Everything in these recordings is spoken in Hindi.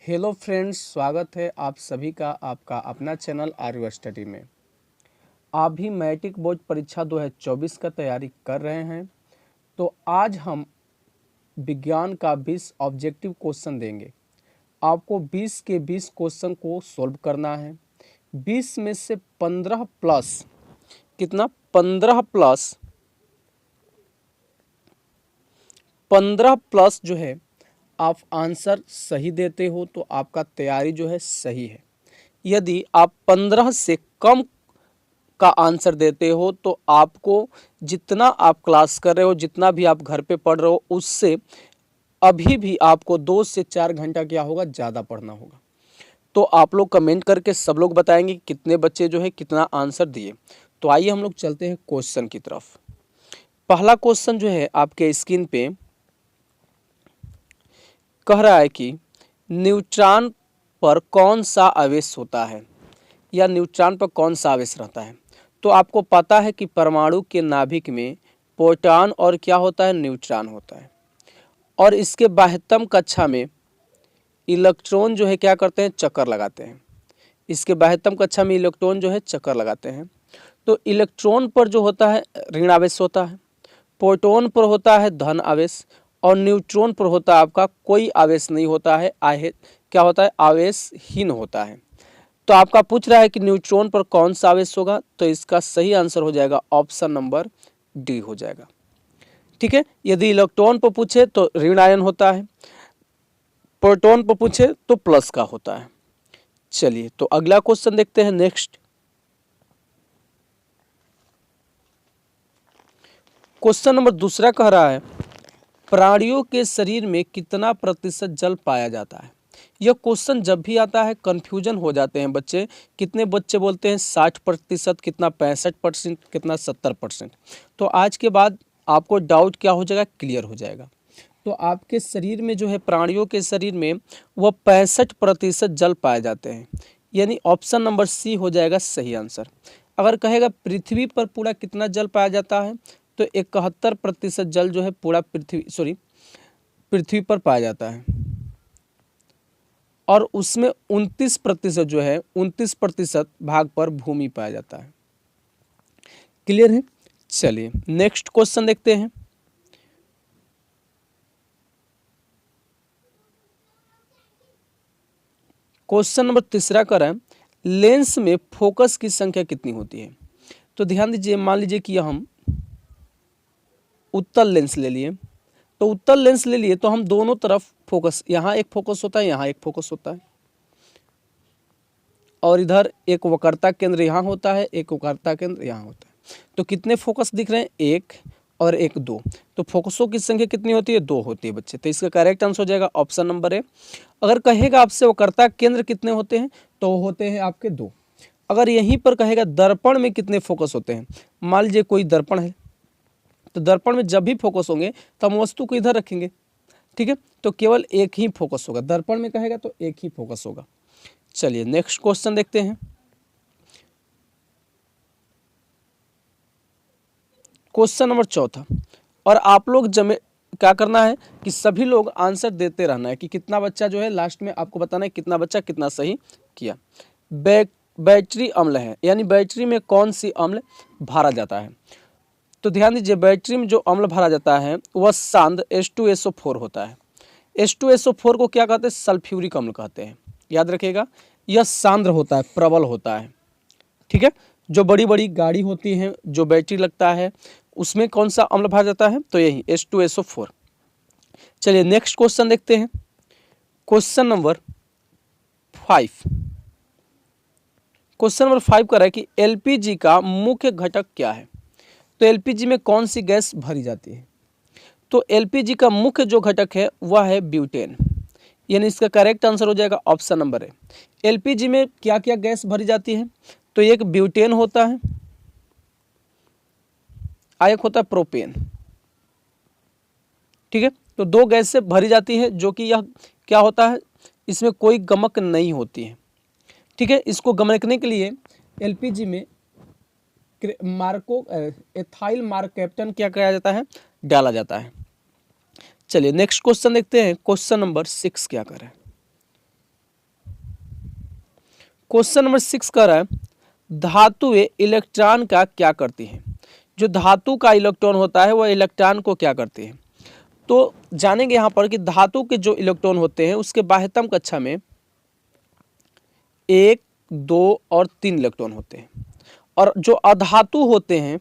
हेलो फ्रेंड्स, स्वागत है आप सभी का आपका अपना चैनल आर्यू स्टडी में। आप भी मैट्रिक बोर्ड परीक्षा 2024 का तैयारी कर रहे हैं तो आज हम विज्ञान का 20 ऑब्जेक्टिव क्वेश्चन देंगे। आपको 20 के 20 क्वेश्चन को सॉल्व करना है। 20 में से 15 प्लस कितना 15 प्लस जो है आप आंसर सही देते हो तो आपका तैयारी जो है सही है। यदि आप 15 से कम का आंसर देते हो तो आपको जितना आप क्लास कर रहे हो, जितना भी आप घर पे पढ़ रहे हो, उससे अभी भी आपको 2 से 4 घंटा क्या होगा, ज़्यादा पढ़ना होगा। तो आप लोग कमेंट करके सब लोग बताएंगे कि कितने बच्चे जो है कितना आंसर दिए। तो आइए हम लोग चलते हैं क्वेश्चन की तरफ। पहला क्वेश्चन जो है आपके स्क्रीन पे कह रहा है कि न्यूट्रॉन पर कौन सा आवेश होता है या न्यूट्रॉन पर कौन सा आवेश रहता है। तो आपको पता है कि परमाणु के नाभिक में प्रोटॉन और क्या होता है, न्यूट्रॉन होता है। और इसके बाह्यतम कक्षा में इलेक्ट्रॉन जो है क्या करते हैं, चक्कर लगाते हैं। इसके बाह्यतम कक्षा में इलेक्ट्रॉन जो है चक्कर लगाते हैं। तो इलेक्ट्रॉन पर जो होता है ऋण आवेश होता है, प्रोटॉन पर होता है धन आवेश, और न्यूट्रॉन पर होता है आपका कोई आवेश नहीं होता है, क्या होता है, आवेशहीन होता है। तो आपका पूछ रहा है कि न्यूट्रॉन पर कौन सा आवेश होगा, तो इसका सही आंसर हो जाएगा ऑप्शन नंबर डी हो जाएगा। ठीक है। यदि इलेक्ट्रॉन पर पूछे तो ऋण आयन होता है, प्रोटॉन पर पूछे तो प्लस का होता है। चलिए तो अगला क्वेश्चन देखते हैं। नेक्स्ट क्वेश्चन नंबर दूसरा कह रहा है प्राणियों के शरीर में कितना प्रतिशत जल पाया जाता है। यह क्वेश्चन जब भी आता है कंफ्यूजन हो जाते हैं बच्चे। कितने बच्चे बोलते हैं 60%, कितना 65%, कितना 70%। तो आज के बाद आपको डाउट क्या हो जाएगा, क्लियर हो जाएगा। तो आपके शरीर में जो है, प्राणियों के शरीर में वह 65% जल पाए जाते हैं, यानी ऑप्शन नंबर सी हो जाएगा सही आंसर। अगर कहेगा पृथ्वी पर पूरा कितना जल पाया जाता है, तो 71% जल जो है पूरा पृथ्वी पर पाया जाता है, और उसमें 29% जो है 29% भाग पर भूमि पाया जाता है। क्लियर है। चलिए नेक्स्ट क्वेश्चन देखते हैं। क्वेश्चन नंबर तीसरा कर रहे हैं लेंस में फोकस की संख्या कितनी होती है। तो ध्यान दीजिए, मान लीजिए कि हम उत्तल लेंस ले लिए, तो उत्तल लेंस ले लिए तो हम दोनों तरफ फोकस, यहाँ एक फोकस होता है, यहाँ एक फोकस होता है, और इधर एक वक्रता केंद्र यहाँ होता है, एक वक्रता केंद्र यहाँ होता है। तो कितने फोकस दिख रहे हैं, एक और एक, दो। तो फोकसों की संख्या कितनी होती है, 2 होती है बच्चे। तो इसका करेक्ट आंसर हो जाएगा ऑप्शन नंबर ए। अगर कहेगा आपसे वक्रता केंद्र कितने होते हैं, तो होते हैं आपके 2। अगर यहीं पर कहेगा दर्पण में कितने फोकस होते हैं, मान लीजिए कोई दर्पण है, तो दर्पण में जब भी फोकस होंगे तो हम वस्तु को इधर रखेंगे। ठीक है। तो केवल एक ही फोकस होगा, दर्पण में कहेगा तो एक ही फोकस होगा। चलिए नेक्स्ट क्वेश्चन देखते हैं। क्वेश्चन नंबर चौथा, और आप लोग क्या करना है कि सभी लोग आंसर देते रहना है कि कितना बच्चा जो है, लास्ट में आपको बताना है कितना बच्चा कितना सही किया। बैटरी अम्ल है, यानी बैटरी में कौन सी अम्ल भरा जाता है। तो ध्यान दीजिए, बैटरी में जो अम्ल भरा जाता है वह सांद्र H2SO4 होता है। H2SO4 को क्या कहते हैं, सल्फ्यूरिक अम्ल कहते हैं। याद रखिएगा, यह सांद्र होता है, प्रबल होता है। ठीक है। जो बड़ी बड़ी गाड़ी होती है, जो बैटरी लगता है, उसमें कौन सा अम्ल भरा जाता है, तो यही H2SO4। चलिए नेक्स्ट क्वेश्चन देखते हैं। क्वेश्चन नंबर 5 कर रहा है कि एलपीजी का मुख्य घटक क्या है। तो एलपीजी में कौन सी गैस भरी जाती है। तो एलपीजी का मुख्य जो घटक है वह है ब्यूटेन, यानी इसका करेक्ट आंसर हो जाएगा ऑप्शन नंबर ए। एलपीजी में क्या क्या गैस भरी जाती है, तो एक ब्यूटेन होता है, एक होता है प्रोपेन। ठीक है। तो 2 गैस से भरी जाती है, जो कि यह क्या होता है, इसमें कोई गमक नहीं होती है। ठीक है। इसको गमकने के लिए एलपीजी में एथाइल मार्क कैप्टन क्या किया जाता है, डाला जाता है। चलिए नेक्स्ट क्वेश्चन देखते हैं। क्वेश्चन नंबर 6 क्या कर रहा है। क्वेश्चन नंबर 6 कर रहा है, धातुएं इलेक्ट्रॉन का क्या करती हैं। जो धातु का इलेक्ट्रॉन होता है वह इलेक्ट्रॉन को क्या करती है। तो जानेंगे यहाँ पर कि धातु के जो इलेक्ट्रॉन होते हैं उसके बाह्यतम कक्षा में 1, 2 और 3 इलेक्ट्रॉन होते हैं, और जो अधातु होते हैं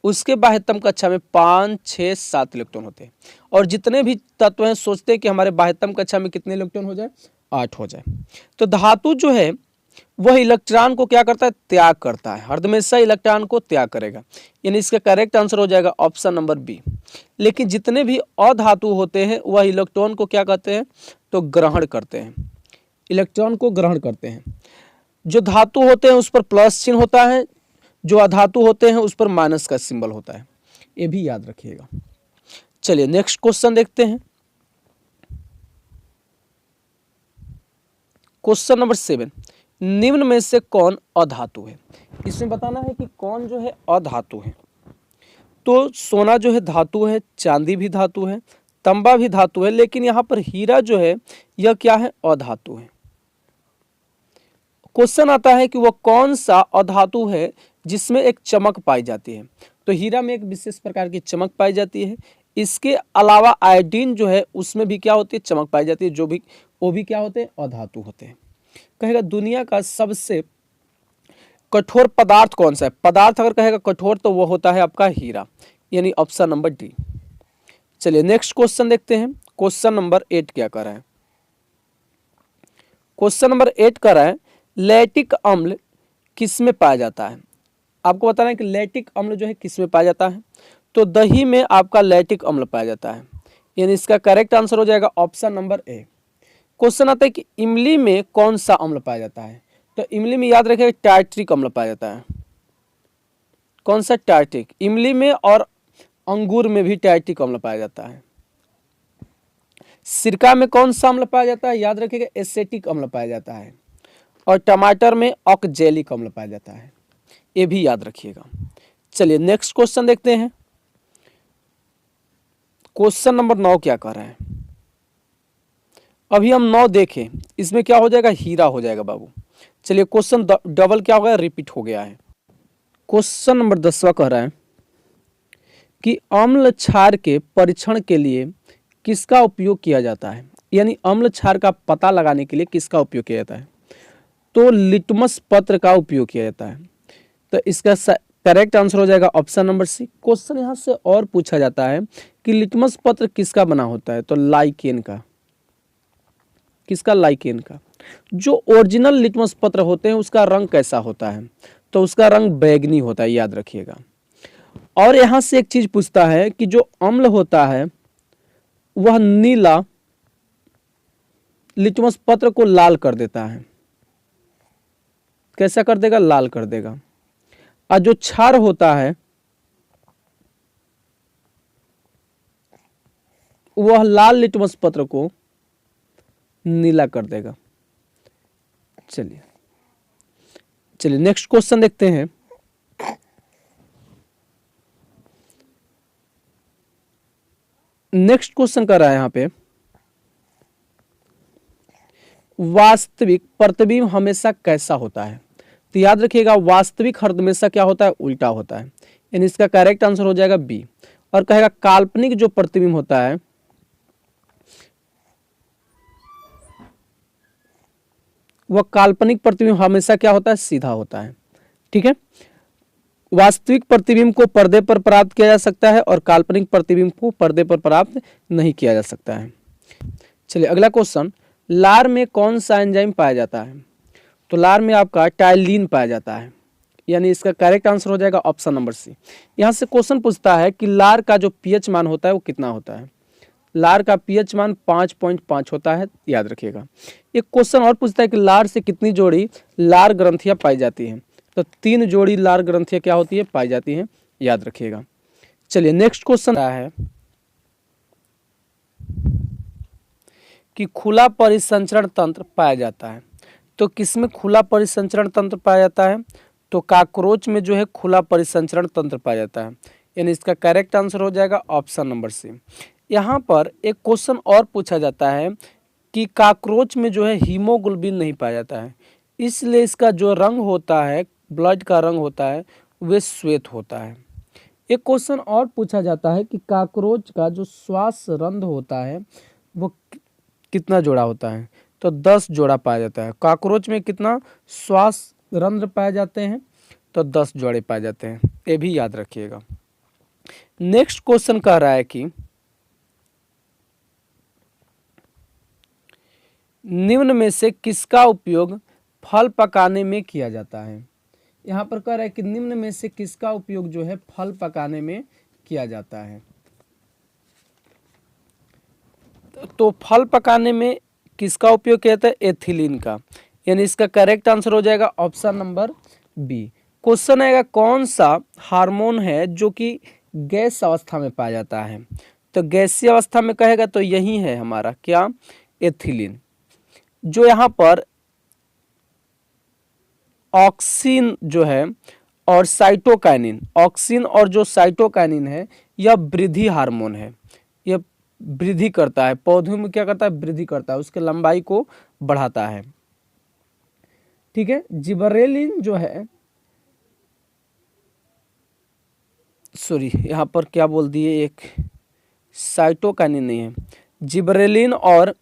उसके बाह्यतम कक्षा में 5, 6, 7 इलेक्ट्रॉन होते हैं। और जितने भी तत्व हैं सोचते हैं कि हमारे बाह्यतम कक्षा में कितने इलेक्ट्रॉन हो जाए, 8 हो जाए। तो धातु जो है वह इलेक्ट्रॉन को क्या करता है, त्याग करता है, हमेशा इलेक्ट्रॉन को त्याग करेगा, यानी इसका करेक्ट आंसर हो जाएगा ऑप्शन नंबर बी। लेकिन जितने भी अधातु होते हैं वह इलेक्ट्रॉन को क्या करते हैं, तो ग्रहण करते हैं, इलेक्ट्रॉन को ग्रहण करते हैं। जो धातु होते हैं उस पर प्लस चिन्ह होता है, जो अधातु होते हैं उस पर माइनस का सिंबल होता है, ये भी याद रखिएगा। चलिए नेक्स्ट क्वेश्चन देखते हैं। क्वेश्चन नंबर 7, निम्न में से कौन अधातु है। इसमें बताना है कि कौन जो है अधातु है। तो सोना जो है धातु है, चांदी भी धातु है, तांबा भी धातु है, लेकिन यहाँ पर हीरा जो है यह क्या है, अधातु है। क्वेश्चन आता है कि वह कौन सा अधातु है जिसमें एक चमक पाई जाती है। तो हीरा में एक विशेष प्रकार की चमक पाई जाती है, इसके अलावा आयोडीन जो है उसमें भी क्या होती है, चमक पाई जाती है, जो भी वो भी क्या होते हैं, अधातु होते हैं। कहेगा दुनिया का सबसे कठोर पदार्थ कौन सा है। पदार्थ अगर कहेगा कठोर तो वो होता है आपका हीरा, यानी ऑप्शन नंबर डी। चलिए नेक्स्ट क्वेश्चन देखते हैं। क्वेश्चन नंबर 8 क्या कर रहा है। क्वेश्चन नंबर 8 कर रहा है, लैक्टिक अम्ल किसमें पाया जाता है। आपको बताना है कि लैक्टिक अम्ल जो है किसमें पाया जाता है। तो दही में आपका लैक्टिक अम्ल पाया जाता है, यानी इसका करेक्ट आंसर हो जाएगा ऑप्शन नंबर ए। क्वेश्चन आता है कि इमली में कौन सा अम्ल पाया जाता है। तो इमली में याद रखिएगा टार्ट्रिक अम्ल पाया जाता है। कौन सा, टार्ट्रिक। इमली में और अंगूर में भी टार्ट्रिक अम्ल पाया जाता है। सिरका में कौन सा अम्ल पाया जाता है, याद रखिएगा एसेटिक अम्ल पाया जाता है। और टमाटर में ऑक्जेलिक अम्ल पाया जाता है, ये भी याद रखिएगा। चलिए नेक्स्ट क्वेश्चन देखते हैं। क्वेश्चन नंबर 9 क्या कर रहा है। अभी हम 9 देखें, इसमें क्या हो जाएगा, हीरा हो जाएगा बाबू। चलिए क्वेश्चन डबल क्या हो गया, रिपीट हो गया है। क्वेश्चन नंबर 10वां कह रहा है कि अम्ल क्षार के परीक्षण के लिए किसका उपयोग किया जाता है, यानी अम्ल क्षार का पता लगाने के लिए किसका उपयोग किया जाता है। तो लिटमस पत्र का उपयोग किया जाता है। तो इसका करेक्ट आंसर हो जाएगा ऑप्शन नंबर सी। क्वेश्चन यहाँ से और पूछा जाता है कि लिटमस पत्र किसका बना होता है। तो लाइकेन का। किसका, लाइकेन का। जो ओरिजिनल लिटमस पत्र होते हैं उसका रंग कैसा होता है, तो उसका रंग बैगनी होता है, याद रखिएगा। और यहाँ से एक चीज पूछता है कि जो अम्ल होता है वह नीला लिटमस पत्र को लाल कर देता है। कैसा कर देगा, लाल कर देगा। और जो क्षार होता है वह लाल लिटमस पत्र को नीला कर देगा। चलिए नेक्स्ट क्वेश्चन देखते हैं। नेक्स्ट क्वेश्चन कर रहा है यहाँ पे, वास्तविक प्रतिबिंब हमेशा कैसा होता है। तो याद रखिएगा वास्तविक हमेशा क्या होता है, उल्टा होता है, यानी इसका करेक्ट आंसर हो जाएगा बी। और कहेगा काल्पनिक जो प्रतिबिंब होता है वह काल्पनिक प्रतिबिंब हमेशा क्या होता है, सीधा होता है। ठीक है, वास्तविक प्रतिबिंब को पर्दे पर प्राप्त किया जा सकता है और काल्पनिक प्रतिबिंब को पर्दे पर प्राप्त नहीं किया जा सकता है। चलिए अगला क्वेश्चन, लार में कौन सा एंजाइम पाया जाता है। तो लार में आपका टाइलिन पाया जाता है, यानी इसका करेक्ट आंसर हो जाएगा ऑप्शन नंबर सी। यहाँ से क्वेश्चन पूछता है कि लार का जो पीएच मान होता है वो कितना होता है। लार का पीएच मान 5.5 होता है, याद रखिएगा। एक क्वेश्चन और पूछता है कि लार से कितनी जोड़ी लार ग्रंथियां पाई जाती हैं। तो 3 जोड़ी लार ग्रंथियां क्या होती है, पाई जाती हैं, याद रखिएगा। चलिए नेक्स्ट क्वेश्चन है कि खुला परिसंचरण तंत्र पाया जाता है। तो किसमें खुला परिसंचरण तंत्र पाया जाता है। तो काकरोच में जो है खुला परिसंचरण तंत्र पाया जाता है, यानी इसका करेक्ट आंसर हो जाएगा ऑप्शन नंबर सी। यहाँ पर एक क्वेश्चन और पूछा जाता है कि काकरोच में जो है हीमोग्लोबिन नहीं पाया जाता है, इसलिए इसका जो रंग होता है, ब्लड का रंग होता है, वह श्वेत होता है। एक क्वेश्चन और पूछा जाता है कि कॉकरोच का जो श्वास रंध्र होता है वो कितना जोड़ा होता है? तो 10 जोड़ा पाया जाता है। कॉकरोच में कितना श्वास रंध्र पाए जाते हैं? तो 10 जोड़े पाए जाते हैं, ये भी याद रखिएगा। नेक्स्ट क्वेश्चन कह रहा है कि निम्न में से किसका उपयोग फल पकाने में किया जाता है? यहाँ पर कह रहा है कि निम्न में से किसका उपयोग जो है फल पकाने में किया जाता है? तो फल पकाने में किसका उपयोग किया जाता है? एथिलीन का, यानी इसका करेक्ट आंसर हो जाएगा ऑप्शन नंबर बी। क्वेश्चन आएगा कौन सा हार्मोन है जो कि गैस अवस्था में पाया जाता है? तो गैसीय अवस्था में कहेगा तो यही है हमारा क्या? एथिलीन। जो यहाँ पर ऑक्सिन जो है और साइटोकाइनिन, ऑक्सिन और जो साइटोकाइनिन है यह वृद्धि हार्मोन है। यह वृद्धि करता है, पौधों में क्या करता है? वृद्धि करता है, उसके लंबाई को बढ़ाता है। ठीक है। जिबरेलिन जो है, सॉरी यहाँ पर क्या बोल दिए, एक साइटोकाइनिन नहीं है, जिबरेलिन और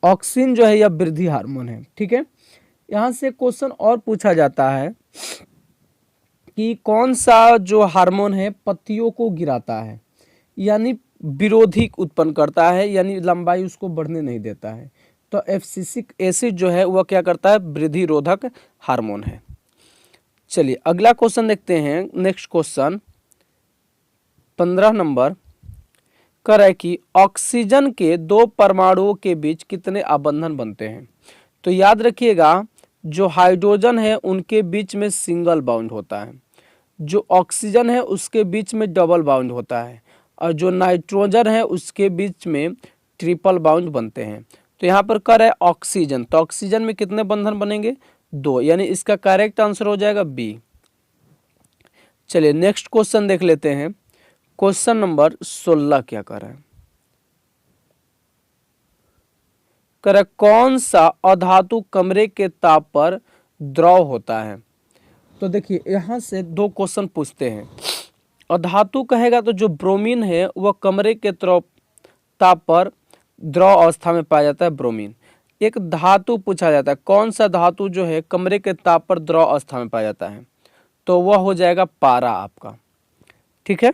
ऑक्सिन जो है यह वृद्धि हार्मोन है। ठीक है। यहाँ से क्वेश्चन और पूछा जाता है कि कौन सा जो हार्मोन है पत्तियों को गिराता है, यानी विरोधी उत्पन्न करता है, यानी लंबाई उसको बढ़ने नहीं देता है? तो एब्सिसिक एसिड जो है वह क्या करता है? वृद्धि रोधक हार्मोन है। चलिए अगला क्वेश्चन देखते हैं। नेक्स्ट क्वेश्चन 15 नंबर कर है कि ऑक्सीजन के 2 परमाणुओं के बीच कितने आबंधन बनते हैं? तो याद रखिएगा जो हाइड्रोजन है उनके बीच में सिंगल बाउंड होता है, जो ऑक्सीजन है उसके बीच में डबल बाउंड होता है, और जो नाइट्रोजन है उसके बीच में ट्रिपल बाउंड बनते हैं। तो यहाँ पर कर है ऑक्सीजन, तो ऑक्सीजन में कितने बंधन बनेंगे? 2, यानी इसका करेक्ट आंसर हो जाएगा बी। चलिए नेक्स्ट क्वेश्चन देख लेते हैं। क्वेश्चन नंबर 16 क्या कर रहा है? कर कौन सा अधातु कमरे के ताप पर द्रव होता है? तो देखिए यहाँ से 2 क्वेश्चन पूछते हैं। अधातु कहेगा तो जो ब्रोमीन है वह कमरे के ताप पर द्रव अवस्था में पाया जाता है, ब्रोमीन। एक धातु पूछा जाता है, कौन सा धातु जो है कमरे के ताप पर द्रव अवस्था में पाया जाता है? तो वह हो जाएगा पारा आपका। ठीक है।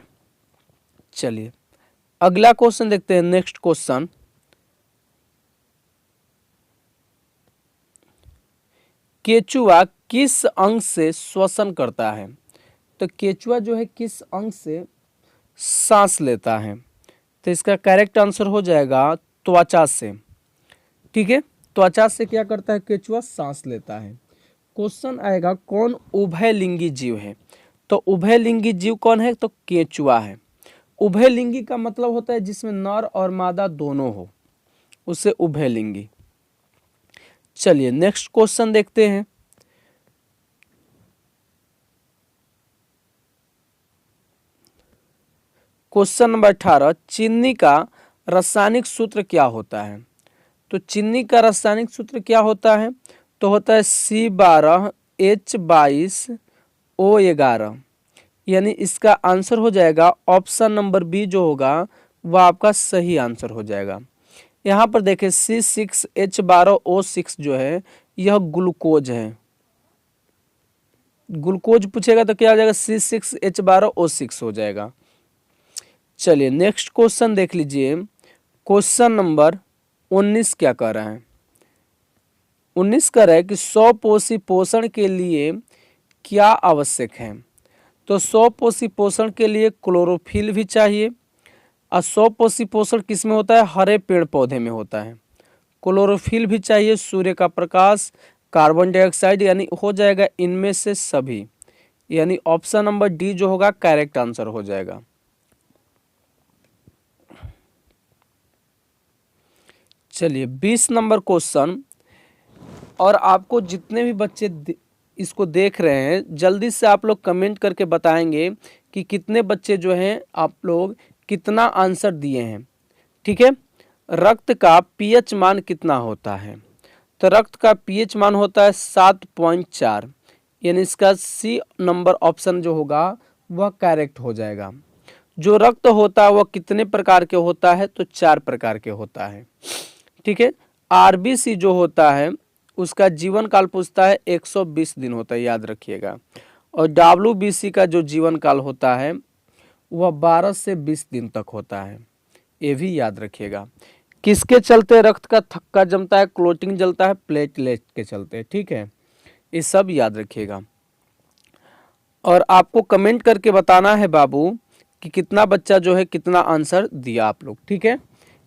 चलिए अगला क्वेश्चन देखते हैं। नेक्स्ट क्वेश्चन केचुआ किस अंग से श्वसन करता है? तो केचुआ जो है किस अंग से सांस लेता है? तो इसका करेक्ट आंसर हो जाएगा त्वचा से। ठीक है। त्वचा से क्या करता है केचुआ? सांस लेता है। क्वेश्चन आएगा कौन उभयलिंगी जीव है? तो उभयलिंगी जीव कौन है? तो केचुआ है। उभयलिंगी का मतलब होता है जिसमें नर और मादा दोनों हो, उसे उभयलिंगी। चलिए नेक्स्ट क्वेश्चन देखते हैं। क्वेश्चन नंबर 18 चीनी का रासायनिक सूत्र क्या होता है? तो चीनी का रासायनिक सूत्र क्या होता है? तो होता है C12H22O11, यानी इसका आंसर हो जाएगा ऑप्शन नंबर बी जो होगा वह आपका सही आंसर हो जाएगा। यहाँ पर देखें C6H12O6 जो है यह ग्लूकोज है। ग्लूकोज पूछेगा तो क्या हो जाएगा? C6H12O6 हो जाएगा। चलिए नेक्स्ट क्वेश्चन देख लीजिए। क्वेश्चन नंबर 19 क्या कह रहा है? 19 कह रहा है कि 100 पोषी पोषण के लिए क्या आवश्यक है? तो 100 पोषी पोषण के लिए क्लोरोफिल भी चाहिए, और 100 पोषी पोषण किस में होता है? हरे पेड़ पौधे में होता है। क्लोरोफिल भी चाहिए, सूर्य का प्रकाश, कार्बन डाइऑक्साइड, यानी हो जाएगा इनमें से सभी, यानी ऑप्शन नंबर डी जो होगा करेक्ट आंसर हो जाएगा। चलिए 20 नंबर क्वेश्चन, और आपको जितने भी बच्चे इसको देख रहे हैं जल्दी से आप लोग कमेंट करके बताएंगे कि कितने बच्चे जो हैं आप लोग कितना आंसर दिए हैं। ठीक है। रक्त का पीएच मान कितना होता है? तो रक्त का पीएच मान होता है 7.4, यानी इसका सी नंबर ऑप्शन जो होगा वह करेक्ट हो जाएगा। जो रक्त होता है वह कितने प्रकार के होता है, तो 4 प्रकार के होता है। ठीक है। आरबीसी जो होता है उसका जीवन काल पूछता है 120 दिन होता है, याद रखिएगा। और डब्ल्यूबीसी का जो जीवन काल होता है वह 12 से 20 दिन तक होता है, ये भी याद रखिएगा। किसके चलते रक्त का थक्का जमता है, क्लोटिंग जलता है, प्लेटलेट के चलते। ठीक है, ये सब याद रखिएगा। और आपको कमेंट करके बताना है बाबू कि कितना बच्चा जो है कितना आंसर दिया आप लोग। ठीक है।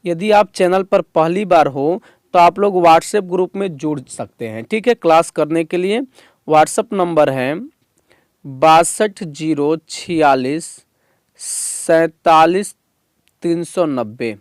यदि आप चैनल पर पहली बार हो तो आप लोग व्हाट्सएप ग्रुप में जुड़ सकते हैं। ठीक है। क्लास करने के लिए व्हाट्सएप नंबर है 62 046 47 390।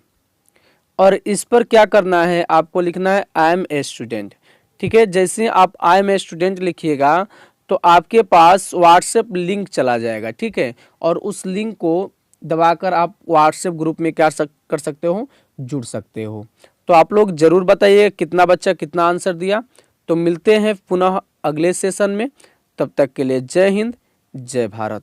और इस पर क्या करना है, आपको लिखना है आई एम ए स्टूडेंट। ठीक है। जैसे आप आई एम ए स्टूडेंट लिखिएगा तो आपके पास व्हाट्सएप लिंक चला जाएगा। ठीक है। और उस लिंक को दबाकर आप व्हाट्सएप ग्रुप में क्या कर सकते हो, जुड़ सकते हो। तो आप लोग जरूर बताइए कितना बच्चा कितना आंसर दिया। तो मिलते हैं पुनः अगले सेशन में, तब तक के लिए जय हिंद जय भारत।